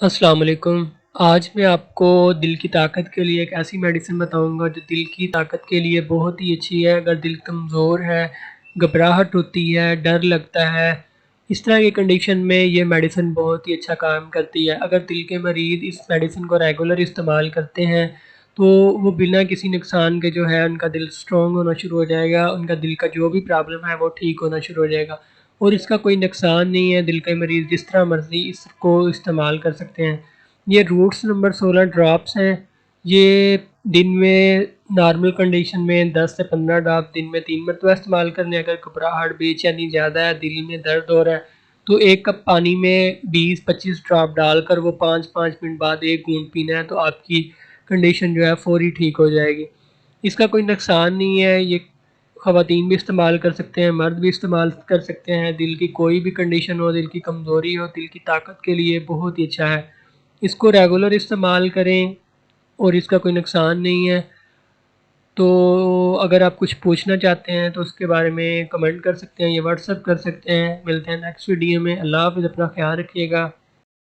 अस्सलाम वालेकुम। आज मैं आपको दिल की ताकत के लिए एक ऐसी मेडिसिन बताऊंगा जो दिल की ताकत के लिए बहुत ही अच्छी है। अगर दिल कमज़ोर है, घबराहट होती है, डर लगता है, इस तरह की कंडीशन में ये मेडिसिन बहुत ही अच्छा काम करती है। अगर दिल के मरीज़ इस मेडिसिन को रेगुलर इस्तेमाल करते हैं तो वो बिना किसी नुकसान के जो है उनका दिल स्ट्रॉन्ग होना शुरू हो जाएगा, उनका दिल का जो भी प्रॉब्लम है वो ठीक होना शुरू हो जाएगा। और इसका कोई नुकसान नहीं है, दिल के मरीज़ जिस तरह मर्ज़ी इसको इस्तेमाल कर सकते हैं। ये रूट्स नंबर 16 ड्रॉप्स हैं। ये दिन में नॉर्मल कंडीशन में 10 से 15 ड्रॉप दिन में 3 मरतबा इस्तेमाल करने। अगर घबराहट बेचैनी ज़्यादा है, दिल में दर्द हो रहा है, तो 1 कप पानी में 20-25 ड्रॉप डालकर वो 5-5 मिनट बाद 1 घूंट पीना है, तो आपकी कंडीशन जो है फ़ौरी ठीक हो जाएगी। इसका कोई नुकसान नहीं है। ये ख़वातीन भी इस्तेमाल कर सकते हैं, मर्द भी इस्तेमाल कर सकते हैं। दिल की कोई भी कंडीशन हो, दिल की कमज़ोरी हो, दिल की ताकत के लिए बहुत ही अच्छा है। इसको रेगुलर इस्तेमाल करें और इसका कोई नुकसान नहीं है। तो अगर आप कुछ पूछना चाहते हैं तो उसके बारे में कमेंट कर सकते हैं या व्हाट्सएप कर सकते हैं। मिलते हैं नेक्स्ट वीडियो में। अल्लाह हाफ़िज़, अपना ख्याल रखिएगा।